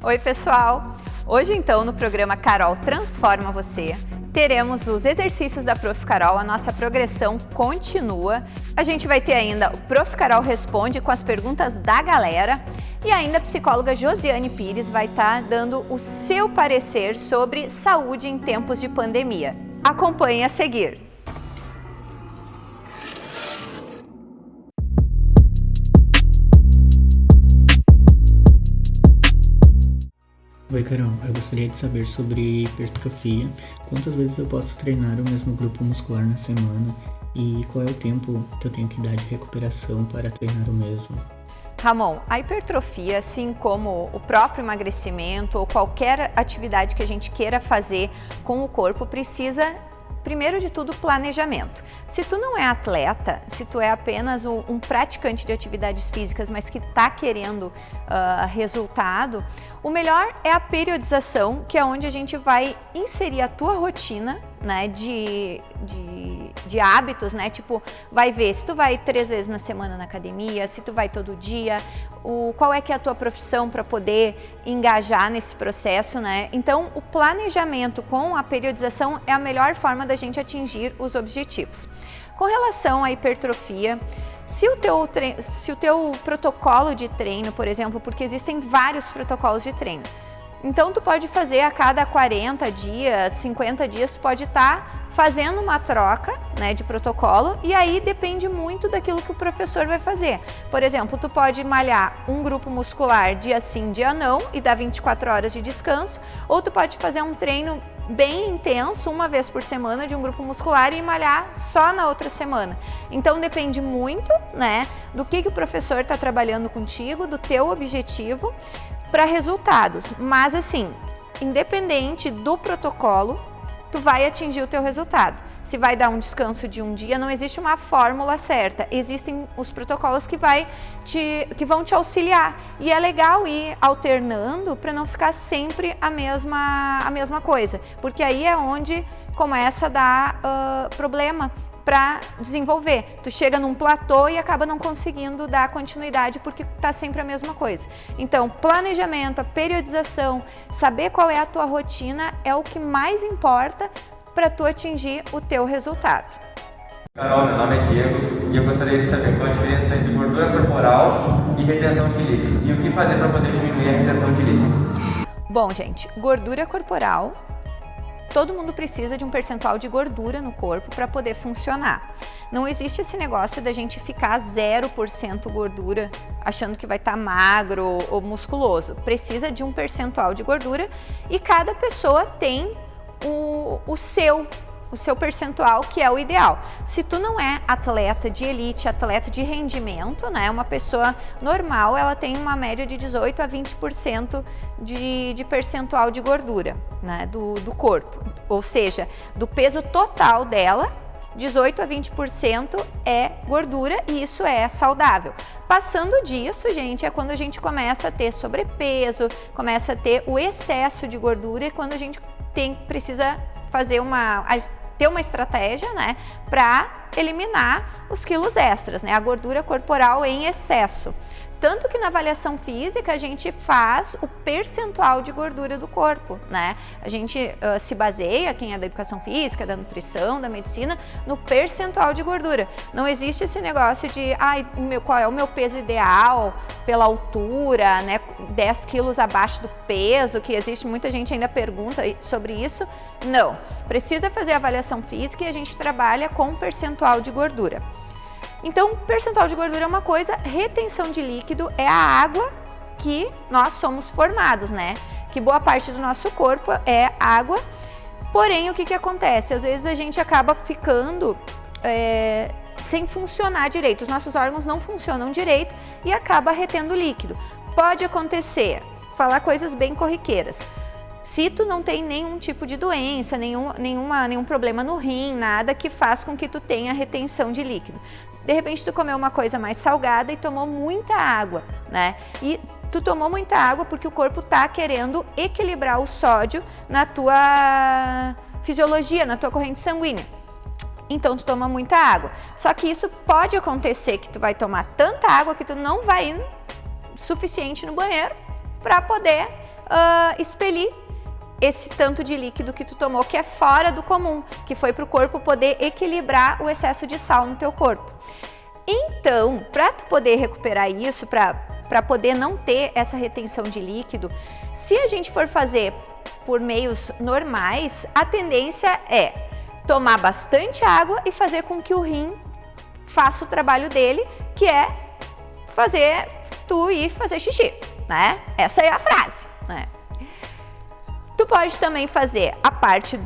Oi, pessoal! Hoje, então, no programa Carol Transforma Você, teremos os exercícios da Prof. Carol, a nossa progressão continua. A gente vai ter ainda o Prof. Carol Responde com as perguntas da galera e ainda a psicóloga Josiane Pires vai estar dando o seu parecer sobre saúde em tempos de pandemia. Acompanhe a seguir! Oi, Carol. Eu gostaria de saber sobre hipertrofia. Quantas vezes eu posso treinar o mesmo grupo muscular na semana e qual é o tempo que eu tenho que dar de recuperação para treinar o mesmo? Ramon, a hipertrofia, assim como o próprio emagrecimento ou qualquer atividade que a gente queira fazer com o corpo, precisa, primeiro de tudo, planejamento. Se tu não é atleta, se tu é apenas um praticante de atividades físicas, mas que está querendo resultado, o melhor é a periodização, que é onde a gente vai inserir a tua rotina, né, de hábitos, né, tipo, vai ver se tu vai 3 vezes na semana na academia, se tu vai todo dia, qual é que é a tua profissão para poder engajar nesse processo, né? Então, o planejamento com a periodização é a melhor forma da gente atingir os objetivos. Com relação à hipertrofia, se o teu protocolo de treino, por exemplo, porque existem vários protocolos de treino, então tu pode fazer a cada 40 dias, 50 dias, tu pode estar fazendo uma troca, né, de protocolo, e aí depende muito daquilo que o professor vai fazer. Por exemplo, tu pode malhar um grupo muscular dia sim, dia não, e dar 24 horas de descanso, ou tu pode fazer um treino bem intenso, uma vez por semana, de um grupo muscular e malhar só na outra semana. Então depende muito, né, do que o professor está trabalhando contigo, do teu objetivo para resultados. Mas assim, independente do protocolo, tu vai atingir o teu resultado. Se vai dar um descanso de um dia, não existe uma fórmula certa. Existem os protocolos que vão te auxiliar. E é legal ir alternando para não ficar sempre a mesma coisa. Porque aí é onde começa a dar problema para desenvolver. Tu chega num platô e acaba não conseguindo dar continuidade porque tá sempre a mesma coisa. Então, planejamento, a periodização, saber qual é a tua rotina é o que mais importa para tu atingir o teu resultado. Carol, meu nome é Diego e eu gostaria de saber qual a diferença entre gordura corporal e retenção de líquido e o que fazer para poder diminuir a retenção de líquido. Bom, gente, gordura corporal, todo mundo precisa de um percentual de gordura no corpo para poder funcionar. Não existe esse negócio da gente ficar 0% gordura achando que vai estar magro ou musculoso. Precisa de um percentual de gordura e cada pessoa tem o seu percentual, que é o ideal. Se tu não é atleta de elite, atleta de rendimento, né, uma pessoa normal, ela tem uma média de 18 a 20% de percentual de gordura, né, do corpo. Ou seja, do peso total dela, 18 a 20% é gordura e isso é saudável. Passando disso, gente, é quando a gente começa a ter sobrepeso, começa a ter o excesso de gordura e quando a gente precisa fazer ter uma estratégia, né, para eliminar os quilos extras, né, a gordura corporal em excesso. Tanto que na avaliação física a gente faz o percentual de gordura do corpo, né? A gente se baseia, quem é da educação física, da nutrição, da medicina, no percentual de gordura. Não existe esse negócio de, qual é o meu peso ideal pela altura, né? 10 quilos abaixo do peso, que existe, muita gente ainda pergunta sobre isso. Não, precisa fazer a avaliação física e a gente trabalha com percentual de gordura. Então, percentual de gordura é uma coisa, retenção de líquido é a água que nós somos formados, né? Que boa parte do nosso corpo é água. Porém, o que acontece? Às vezes a gente acaba ficando sem funcionar direito. Os nossos órgãos não funcionam direito e acaba retendo líquido. Pode acontecer, falar coisas bem corriqueiras. Se tu não tem nenhum tipo de doença, nenhum problema no rim, nada que faz com que tu tenha retenção de líquido. De repente tu comeu uma coisa mais salgada e tomou muita água, né? E tu tomou muita água porque o corpo tá querendo equilibrar o sódio na tua fisiologia, na tua corrente sanguínea. Então tu toma muita água. Só que isso pode acontecer que tu vai tomar tanta água que tu não vai ir suficiente no banheiro para poder expelir esse tanto de líquido que tu tomou, que é fora do comum, que foi para o corpo poder equilibrar o excesso de sal no teu corpo. Então, para tu poder recuperar isso, para poder não ter essa retenção de líquido, se a gente for fazer por meios normais, a tendência é tomar bastante água e fazer com que o rim faça o trabalho dele, que é fazer tu ir fazer xixi, né? Essa é a frase, né? Tu pode também fazer a parte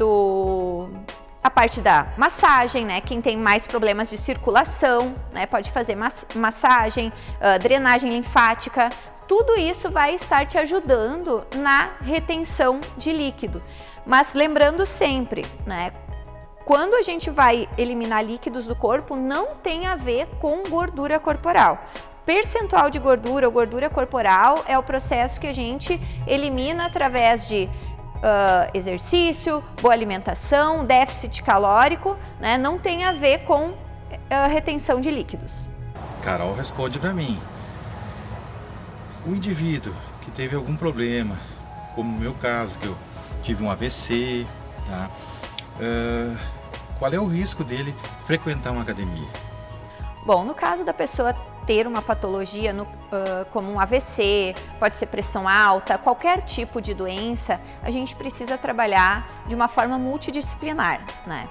da massagem, né? Quem tem mais problemas de circulação, né? Pode fazer massagem, drenagem linfática. Tudo isso vai estar te ajudando na retenção de líquido. Mas lembrando sempre, né? Quando a gente vai eliminar líquidos do corpo, não tem a ver com gordura corporal. Percentual de gordura ou gordura corporal é o processo que a gente elimina através de exercício, boa alimentação, déficit calórico, né? Não tem a ver com retenção de líquidos. Carol responde para mim. O indivíduo que teve algum problema, como no meu caso, que eu tive um AVC, tá? Qual é o risco dele frequentar uma academia? Bom, no caso da pessoa ter uma patologia como um AVC, pode ser pressão alta, qualquer tipo de doença, a gente precisa trabalhar de uma forma multidisciplinar, né?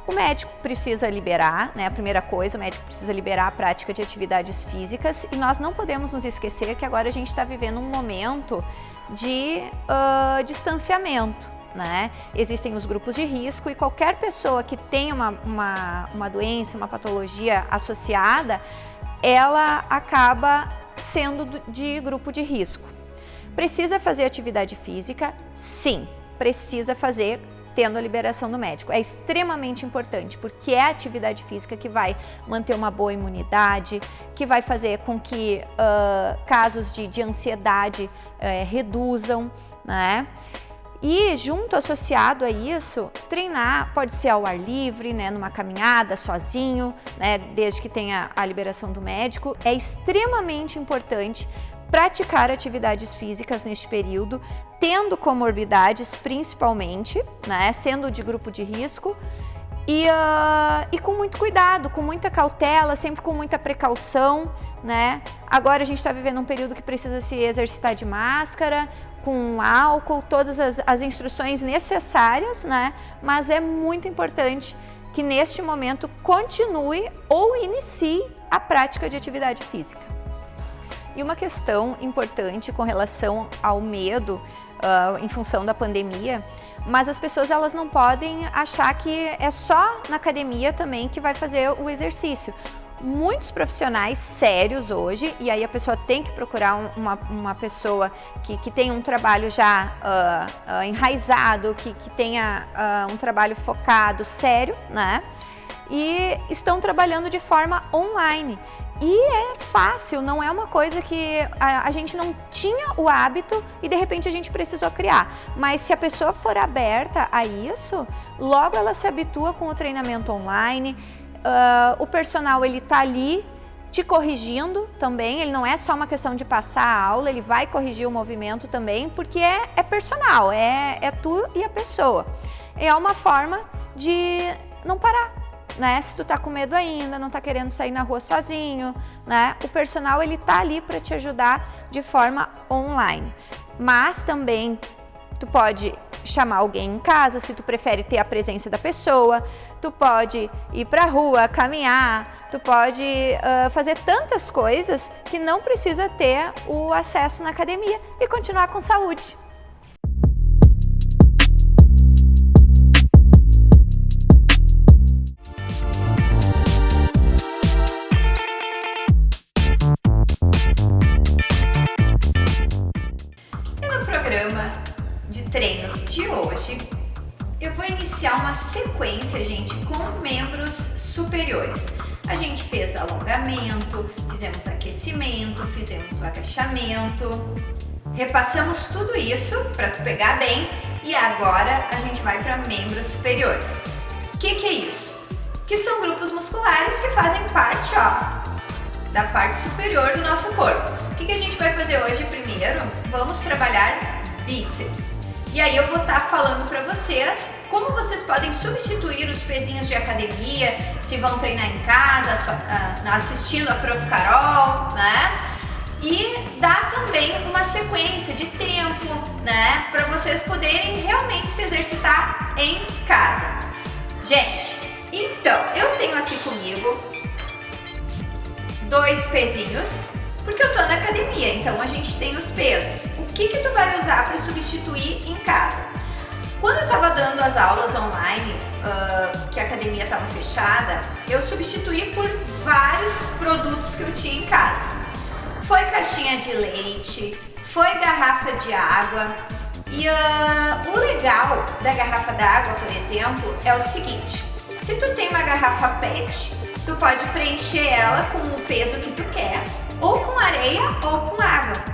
O médico precisa liberar, né? A primeira coisa, o médico precisa liberar a prática de atividades físicas e nós não podemos nos esquecer que agora a gente está vivendo um momento de distanciamento, né? Existem os grupos de risco e qualquer pessoa que tenha uma doença, uma patologia associada, ela acaba sendo de grupo de risco. Precisa fazer atividade física? Sim, precisa fazer tendo a liberação do médico. É extremamente importante, porque é a atividade física que vai manter uma boa imunidade, que vai fazer com que casos de ansiedade reduzam, né? E junto, associado a isso, treinar pode ser ao ar livre, né, numa caminhada, sozinho, né, desde que tenha a liberação do médico. É extremamente importante praticar atividades físicas neste período, tendo comorbidades principalmente, né, sendo de grupo de risco, e com muito cuidado, com muita cautela, sempre com muita precaução, né? Agora a gente está vivendo um período que precisa se exercitar de máscara, com álcool, todas as instruções necessárias, né? Mas é muito importante que neste momento continue ou inicie a prática de atividade física. E uma questão importante com relação ao medo em função da pandemia, mas as pessoas elas não podem achar que é só na academia também que vai fazer o exercício. Muitos profissionais sérios hoje, e aí a pessoa tem que procurar uma pessoa que tenha um trabalho já enraizado, que tenha um trabalho focado, sério, né? E estão trabalhando de forma online. E é fácil, não é uma coisa que a gente não tinha o hábito e de repente a gente precisou criar. Mas se a pessoa for aberta a isso, logo ela se habitua com o treinamento online. O personal ele tá ali te corrigindo também, ele não é só uma questão de passar a aula, ele vai corrigir o movimento também, porque é personal, é tu e a pessoa. É uma forma de não parar, né? Se tu tá com medo ainda, não tá querendo sair na rua sozinho, né? O personal ele tá ali para te ajudar de forma online. Mas também tu pode chamar alguém em casa, se tu prefere ter a presença da pessoa, tu pode ir pra rua, caminhar, tu pode fazer tantas coisas que não precisa ter o acesso na academia e continuar com saúde. E no programa de treinos de hoje, eu vou iniciar uma sequência, gente, com membros superiores. A gente fez alongamento, fizemos aquecimento, fizemos o agachamento, repassamos tudo isso para tu pegar bem e agora a gente vai para membros superiores. O que é isso? Que são grupos musculares que fazem parte, da parte superior do nosso corpo. O que a gente vai fazer hoje primeiro? Vamos trabalhar bíceps. E aí eu vou estar falando para vocês como vocês podem substituir os pezinhos de academia, se vão treinar em casa, assistindo a Prof. Carol, né? E dar também uma sequência de tempo, né? Para vocês poderem realmente se exercitar em casa. Gente, então, eu tenho aqui comigo 2 pezinhos, porque eu tô na academia, então a gente tem os pesos. O que tu vai usar para substituir em casa? Quando eu tava dando as aulas online, que a academia estava fechada, eu substituí por vários produtos que eu tinha em casa. Foi caixinha de leite, foi garrafa de água. E o legal da garrafa d'água, por exemplo, é o seguinte: se tu tem uma garrafa PET, tu pode preencher ela com o peso que tu quer, ou com areia ou com água.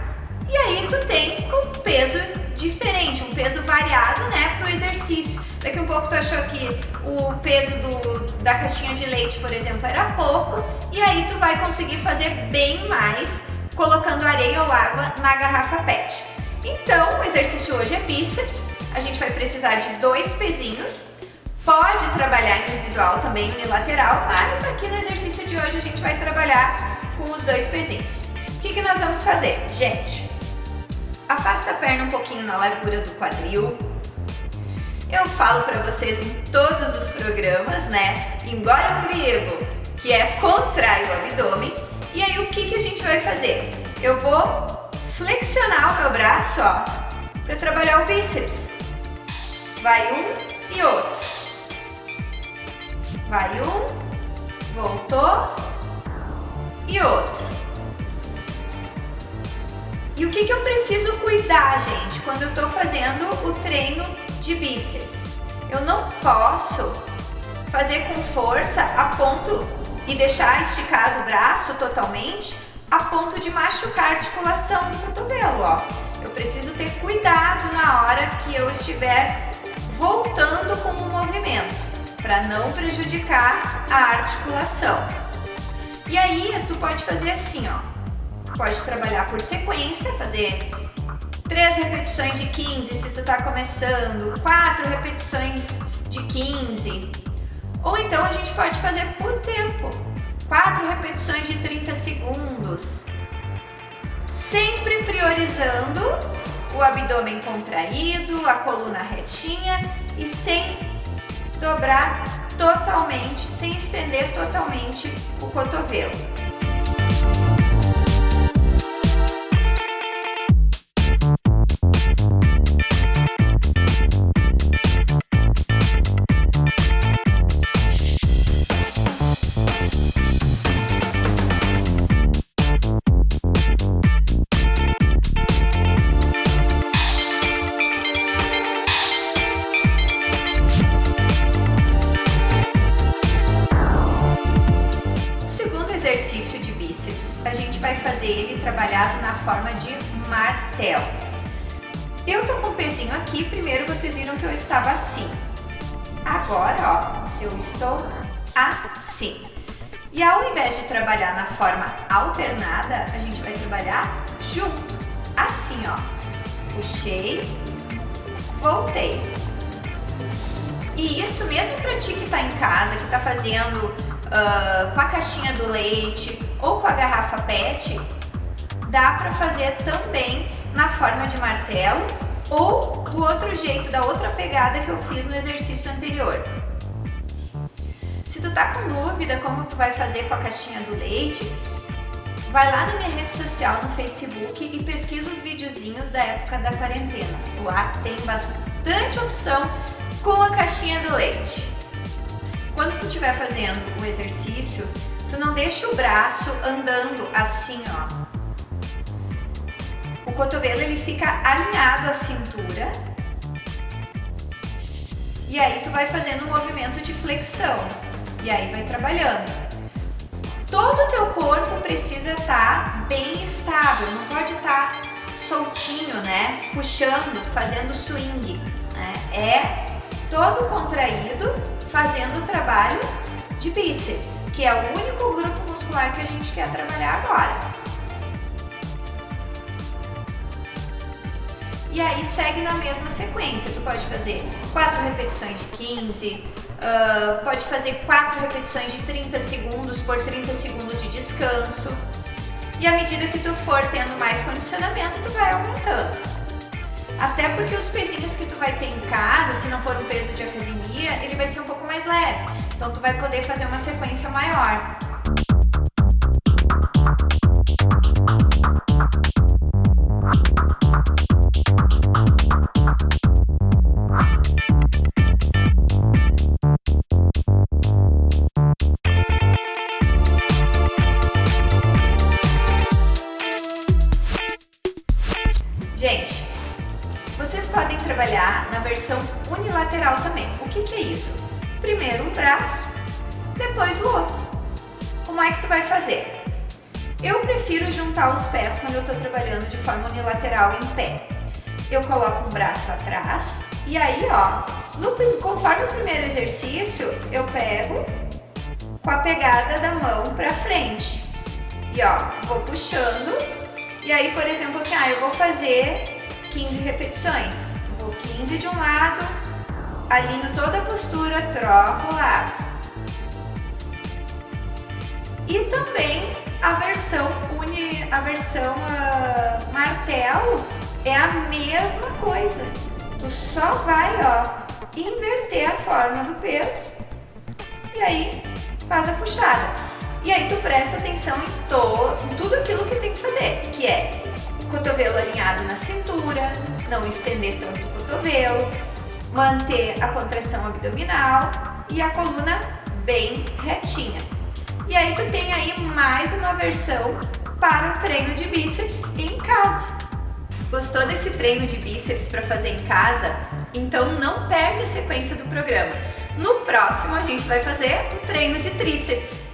E aí tu tem um peso diferente, um peso variado, né, pro exercício. Daqui um pouco tu achou que o peso da caixinha de leite, por exemplo, era pouco, e aí tu vai conseguir fazer bem mais colocando areia ou água na garrafa PET. Então, o exercício hoje é bíceps. A gente vai precisar de 2 pezinhos. Pode trabalhar individual também, unilateral, mas aqui no exercício de hoje a gente vai trabalhar com os 2 pezinhos. O que nós vamos fazer? Gente, afasta a perna um pouquinho na largura do quadril. Eu falo para vocês em todos os programas, né? Engole o umbigo, que é contrai o abdômen. E aí o que a gente vai fazer? Eu vou flexionar o meu braço, ó, para trabalhar o bíceps. Vai um e outro. Vai um, voltou e outro. E o que eu preciso cuidar, gente, quando eu tô fazendo o treino de bíceps? Eu não posso fazer com força a ponto e deixar esticado o braço totalmente a ponto de machucar a articulação do cotovelo, ó. Eu preciso ter cuidado na hora que eu estiver voltando com o movimento, para não prejudicar a articulação. E aí tu pode fazer assim, ó. Tu pode trabalhar por sequência, fazer 3 repetições de 15 se tu tá começando, 4 repetições de 15. Ou então a gente pode fazer por tempo, 4 repetições de 30 segundos. Sempre priorizando o abdômen contraído, a coluna retinha e sem dobrar totalmente, sem estender totalmente o cotovelo. Exercício de bíceps, a gente vai fazer ele trabalhado na forma de martelo. Eu tô com o pezinho aqui, primeiro vocês viram que eu estava assim. Agora, ó, eu estou assim. E ao invés de trabalhar na forma alternada, a gente vai trabalhar junto, assim, ó. Puxei, voltei. E isso mesmo para ti que tá em casa, que tá fazendo com a caixinha do leite ou com a garrafa PET, dá para fazer também na forma de martelo ou do outro jeito, da outra pegada que eu fiz no exercício anterior. Se tu tá com dúvida como tu vai fazer com a caixinha do leite, vai lá na minha rede social, no Facebook, e pesquisa os videozinhos da época da quarentena. Lá tem bastante opção com a caixinha do leite. Quando tu estiver fazendo o exercício, tu não deixa o braço andando assim, ó. O cotovelo ele fica alinhado à cintura. E aí tu vai fazendo um movimento de flexão. E aí vai trabalhando. Todo o teu corpo precisa estar bem estável, não pode estar soltinho, né? Puxando, fazendo swing, né? É todo contraído, fazendo o trabalho de bíceps, que é o único grupo muscular que a gente quer trabalhar agora. E aí segue na mesma sequência. Tu pode fazer 4 repetições de 15, pode fazer 4 repetições de 30 segundos por 30 segundos de descanso. E à medida que tu for tendo mais condicionamento, tu vai aumentando. Até porque os pezinhos que tu vai ter em casa, se não for um peso de academia, ele vai ser um pouco mais leve. Então tu vai poder fazer uma sequência maior. Gente, vocês podem trabalhar na versão unilateral também. O que é isso? Primeiro um braço, depois o outro. Como é que tu vai fazer? Eu prefiro juntar os pés quando eu estou trabalhando de forma unilateral em pé. Eu coloco um braço atrás e aí, ó, conforme o primeiro exercício, eu pego com a pegada da mão pra frente. E ó, vou puxando. E aí, por exemplo, assim, eu vou fazer 15 repetições. Vou 15 de um lado, alinho toda a postura, troco o lado. E também a versão martelo é a mesma coisa. Tu só vai, ó, inverter a forma do peso e aí faz a puxada. E aí tu presta atenção em tudo aquilo que tem que fazer, que é cotovelo alinhado na cintura, não estender tanto o cotovelo, manter a contração abdominal e a coluna bem retinha. E aí tu tem aí mais uma versão para o treino de bíceps em casa. Gostou desse treino de bíceps para fazer em casa? Então não perde a sequência do programa. No próximo a gente vai fazer o treino de tríceps.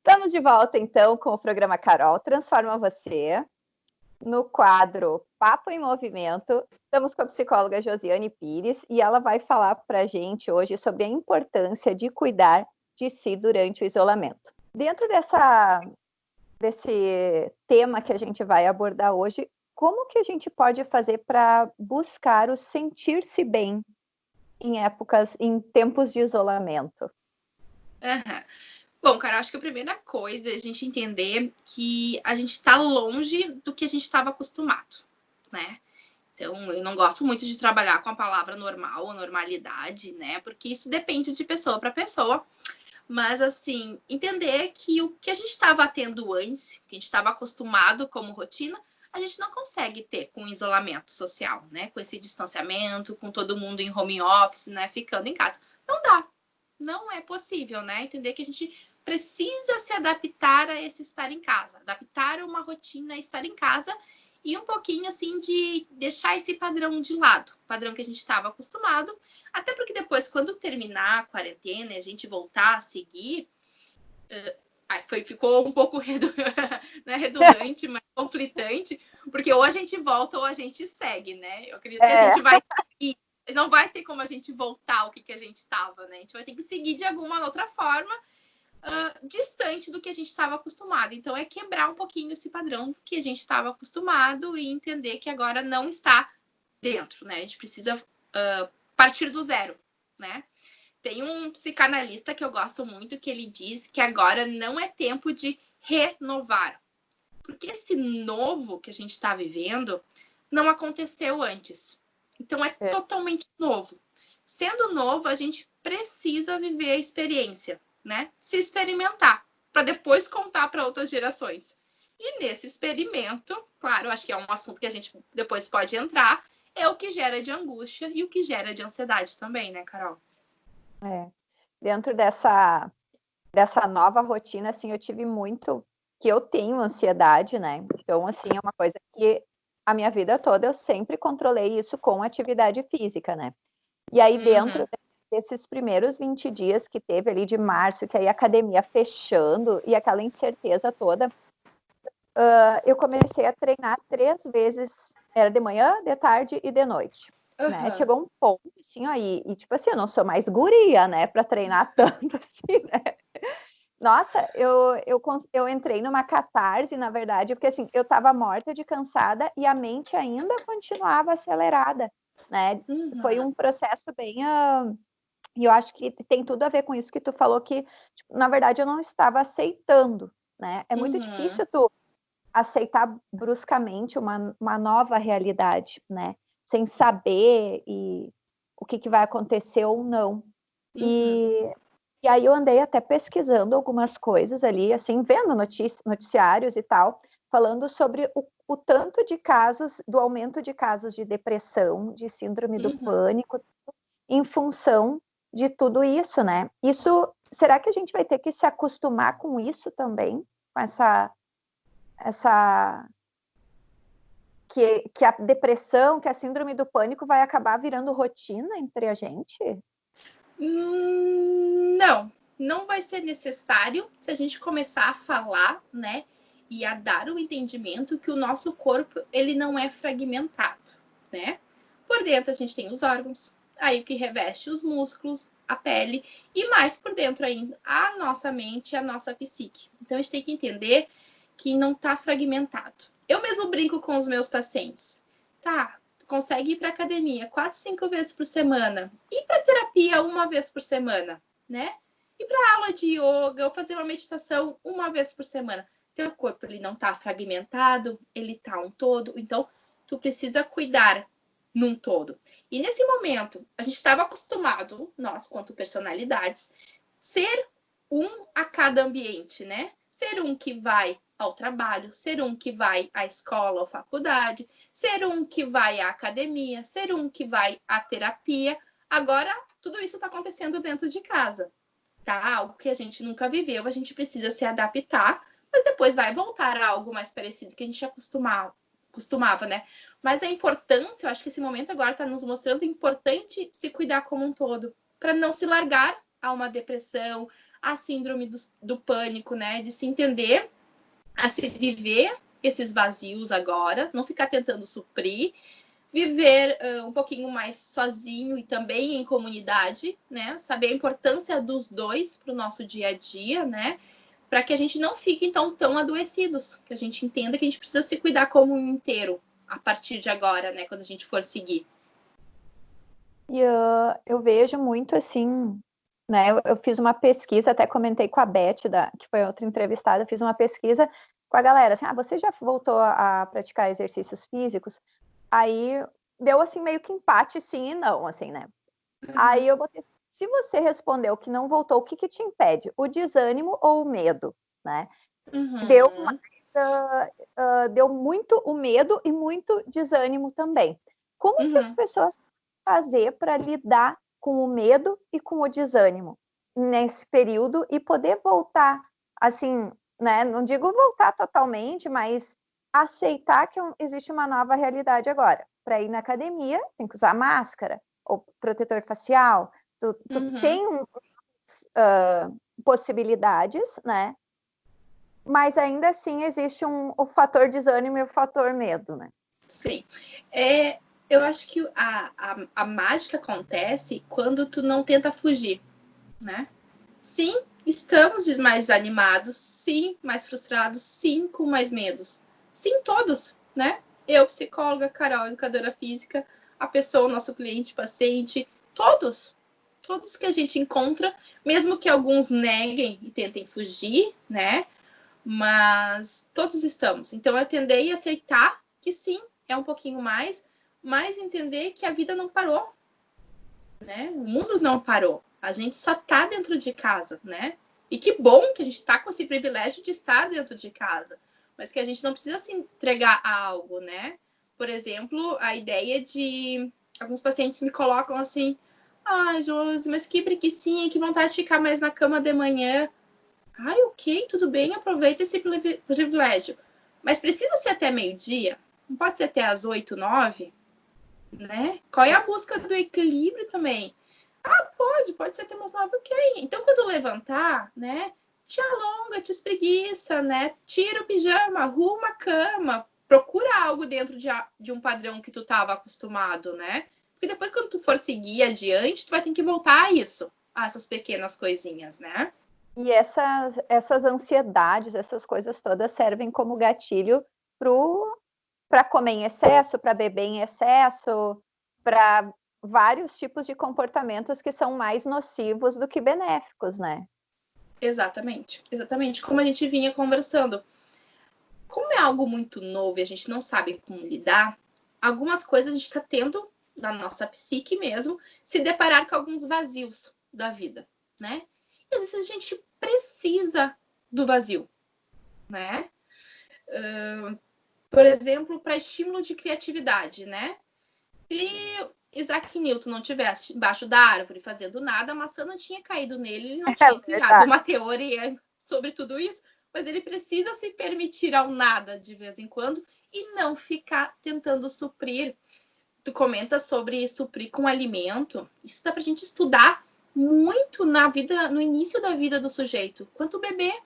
Estamos de volta, então, com o programa Carol Transforma Você. No quadro Papo em Movimento, estamos com a psicóloga Josiane Pires e ela vai falar para a gente hoje sobre a importância de cuidar de si durante o isolamento. Dentro desse tema que a gente vai abordar hoje, como que a gente pode fazer para buscar o sentir-se bem em tempos de isolamento? Bom, cara, acho que a primeira coisa é a gente entender que a gente está longe do que a gente estava acostumado, né? Então, eu não gosto muito de trabalhar com a palavra normal ou normalidade, né? Porque isso depende de pessoa para pessoa. Mas, assim, entender que o que a gente estava tendo antes, que a gente estava acostumado como rotina, a gente não consegue ter com o isolamento social, né? Com esse distanciamento, com todo mundo em home office, né? Ficando em casa. Não dá. Não é possível, né? Entender que a gente precisa se adaptar a esse estar em casa. Adaptar uma rotina a estar em casa e um pouquinho, assim, de deixar esse padrão de lado. Padrão que a gente estava acostumado. Até porque depois, quando terminar a quarentena e a gente voltar a seguir... ficou um pouco redundante, mas conflitante. Porque ou a gente volta ou a gente segue, né? Eu acredito que a gente vai seguir. Não vai ter como a gente voltar ao que a gente estava, né? A gente vai ter que seguir de alguma outra forma, distante do que a gente estava acostumado. Então, é quebrar um pouquinho esse padrão que a gente estava acostumado e entender que agora não está dentro, né? A gente precisa partir do zero, né? Tem um psicanalista que eu gosto muito que ele diz que agora não é tempo de renovar. Porque esse novo que a gente está vivendo não aconteceu antes. Então, é totalmente novo. Sendo novo, a gente precisa viver a experiência, né? Se experimentar, para depois contar para outras gerações. E nesse experimento, claro, acho que é um assunto que a gente depois pode entrar, é o que gera de angústia e o que gera de ansiedade também, né, Carol? Dentro dessa nova rotina, assim, eu tive muito... que eu tenho ansiedade, né? Então, assim, é uma coisa que a minha vida toda eu sempre controlei isso com atividade física, né? E aí, dentro desses primeiros 20 dias que teve ali de março, que aí a academia fechando e aquela incerteza toda, eu comecei a treinar 3 vezes, era de manhã, de tarde e de noite, né? Aham. Chegou um ponto, assim, ó, e tipo assim, eu não sou mais guria, né, para treinar tanto assim, né? Nossa, eu entrei numa catarse, na verdade, porque assim, eu estava morta de cansada e a mente ainda continuava acelerada, né? Foi um processo bem. E eu acho que tem tudo a ver com isso que tu falou, que, tipo, na verdade, eu não estava aceitando, né? É muito Uhum. difícil tu aceitar bruscamente uma nova realidade, né? Sem saber o que vai acontecer ou não. Uhum. E aí eu andei até pesquisando algumas coisas ali, assim, vendo noticiários e tal, falando sobre o tanto de casos, do aumento de casos de depressão, de síndrome do Uhum. pânico, em função de tudo isso, né? Será que a gente vai ter que se acostumar com isso também? Com essa que a depressão, que a síndrome do pânico vai acabar virando rotina entre a gente? Não, não vai ser necessário se a gente começar a falar, né? E a dar o entendimento que o nosso corpo, ele não é fragmentado, né? Por dentro a gente tem os órgãos, aí o que reveste os músculos, a pele, e mais por dentro ainda, a nossa mente e a nossa psique. Então a gente tem que entender que não está fragmentado. Eu mesmo brinco com os meus pacientes. Tá, consegue ir para academia 4, 5 vezes por semana, ir para terapia 1 vez por semana, né? Ir para aula de yoga ou fazer uma meditação 1 vez por semana. Teu corpo ele não tá fragmentado, ele tá um todo, então tu precisa cuidar num todo. E nesse momento, a gente estava acostumado, nós quanto personalidades, ser um a cada ambiente, né? Ser um que vai ao trabalho, ser um que vai à escola ou faculdade, ser um que vai à academia, ser um que vai à terapia. Agora, tudo isso está acontecendo dentro de casa, tá? Algo que a gente nunca viveu, a gente precisa se adaptar, mas depois vai voltar a algo mais parecido que a gente costumava, né? Mas a importância, eu acho que esse momento agora está nos mostrando importante se cuidar como um todo, para não se largar a uma depressão, a síndrome do pânico, né? De se entender, a se viver esses vazios agora, não ficar tentando suprir, viver um pouquinho mais sozinho e também em comunidade, né? Saber a importância dos dois para o nosso dia a dia, né? Para que a gente não fique então tão adoecidos, que a gente entenda que a gente precisa se cuidar como um inteiro a partir de agora, né? Quando a gente for seguir. E eu vejo muito assim, né? Eu fiz uma pesquisa, até comentei com a Beth, que foi outra entrevistada, fiz uma pesquisa com a galera, assim, você já voltou a praticar exercícios físicos? Aí deu assim meio que empate, sim e não, assim, né? Aí eu botei, se você respondeu que não voltou, o que te impede? O desânimo ou o medo, né? Deu muito o medo e muito desânimo também. Como que as pessoas fazer para lidar com o medo e com o desânimo nesse período e poder voltar, assim, né? Não digo voltar totalmente, mas aceitar que existe uma nova realidade agora. Para ir na academia, tem que usar máscara ou protetor facial. Tu tem possibilidades, né? Mas ainda assim existe o fator desânimo e o fator medo, né? Sim. Eu acho que a mágica acontece quando tu não tenta fugir, né? Sim, estamos mais desanimados, sim, mais frustrados, sim, com mais medos. Sim, todos, né? Eu, psicóloga, Carol, educadora física, a pessoa, o nosso cliente, paciente, todos que a gente encontra, mesmo que alguns neguem e tentem fugir, né? Mas todos estamos. Então, eu atender e aceitar que sim, é um pouquinho mais, mas entender que a vida não parou, né? O mundo não parou. A gente só tá dentro de casa, né? E que bom que a gente tá com esse privilégio de estar dentro de casa, mas que a gente não precisa se entregar a algo, né? Por exemplo, a ideia de alguns pacientes me colocam assim: ai, Josi, mas que preguicinha, que vontade de ficar mais na cama de manhã. Ai, ok, tudo bem, aproveita esse privilégio. Mas precisa ser até meio-dia? Não pode ser até às 8, 9? Né? Qual é a busca do equilíbrio também? Pode ser até umas 9, ok. Então, quando levantar, né, te alonga, te espreguiça, né, tira o pijama, arruma a cama, procura algo dentro de um padrão que tu estava acostumado, né? Porque depois, quando tu for seguir adiante, tu vai ter que voltar a isso, a essas pequenas coisinhas, né? E essas ansiedades, essas coisas todas servem como gatilho para comer em excesso, para beber em excesso, para vários tipos de comportamentos que são mais nocivos do que benéficos, né? Exatamente. Como a gente vinha conversando. Como é algo muito novo e a gente não sabe como lidar, algumas coisas a gente está tendo, na nossa psique mesmo, se deparar com alguns vazios da vida, né? E às vezes a gente precisa do vazio, né? Por exemplo, para estímulo de criatividade, né? Se Isaac Newton não tivesse embaixo da árvore fazendo nada, a maçã não tinha caído nele, ele não tinha criado uma teoria sobre tudo isso, mas ele precisa se permitir ao nada de vez em quando e não ficar tentando suprir. Tu comenta sobre suprir com alimento, isso dá pra gente estudar muito na vida, no início da vida do sujeito. Quanto bebê,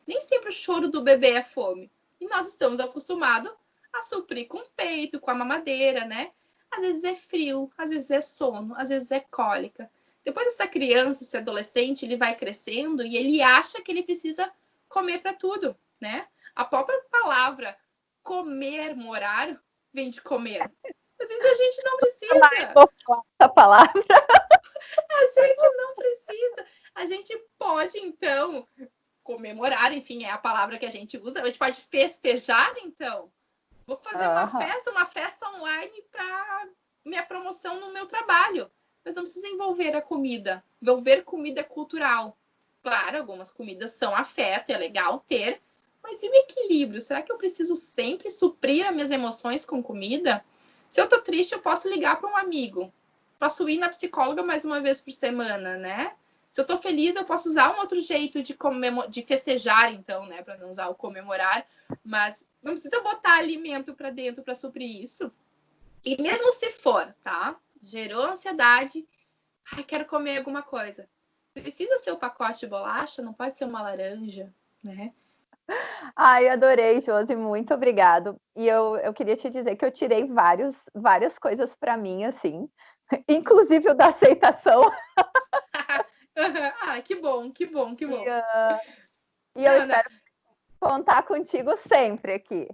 nem sempre o choro do bebê é fome. E nós estamos acostumados a suprir com o peito, com a mamadeira, né? Às vezes é frio, às vezes é sono, às vezes é cólica. Depois essa criança, esse adolescente, ele vai crescendo e ele acha que ele precisa comer para tudo, né? A própria palavra comer, morar, vem de comer. Às vezes a gente não precisa. Vou falar essa palavra. A gente não precisa. A gente pode, então, comemorar, enfim, é a palavra que a gente usa. A gente pode festejar, então. Vou fazer uma festa online para minha promoção no meu trabalho. Mas não precisa envolver a comida. Envolver comida cultural. Claro, algumas comidas são afeto, é legal ter. Mas e o equilíbrio? Será que eu preciso sempre suprir as minhas emoções com comida? Se eu tô triste, eu posso ligar para um amigo. Posso ir na psicóloga mais uma vez por semana, né? Se eu tô feliz, eu posso usar um outro jeito de festejar, então, né? Para não usar o comemorar. Mas não precisa botar alimento para dentro para suprir isso. E mesmo se for, tá? Gerou ansiedade. Ai, quero comer alguma coisa. Precisa ser o pacote de bolacha? Não pode ser uma laranja, né? Ai, adorei, Josi, muito obrigado. E eu queria te dizer que eu tirei várias coisas para mim, assim, inclusive o da aceitação. Ah, que bom. E eu espero contar contigo sempre aqui.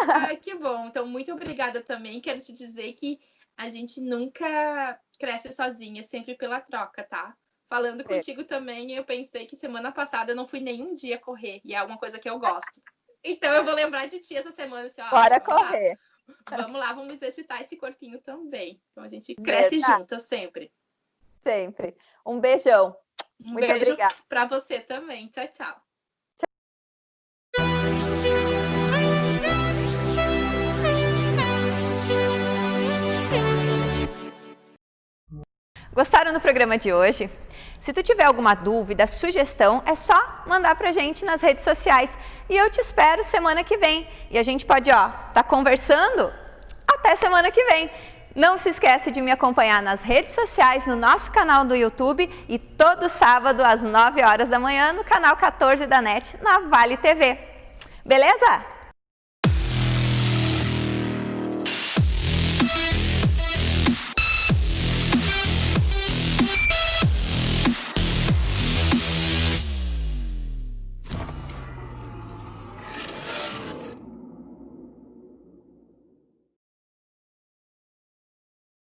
Ah, que bom. Então, muito obrigada também. Quero te dizer que a gente nunca cresce sozinha, sempre pela troca, tá? Falando contigo também, eu pensei que semana passada eu não fui nenhum dia correr, e é alguma coisa que eu gosto. Então, eu vou lembrar de ti essa semana. Assim, ó, bora correr. Vamos lá, vamos exercitar esse corpinho também. Então, a gente cresce juntas sempre. Sempre. Um beijão. Muito beijo para você também. Tchau, tchau. Gostaram do programa de hoje? Se tu tiver alguma dúvida, sugestão, é só mandar pra gente nas redes sociais. E eu te espero semana que vem. E a gente pode, tá conversando até semana que vem. Não se esquece de me acompanhar nas redes sociais, no nosso canal do YouTube e todo sábado às 9 horas da manhã no canal 14 da NET, na Vale TV. Beleza?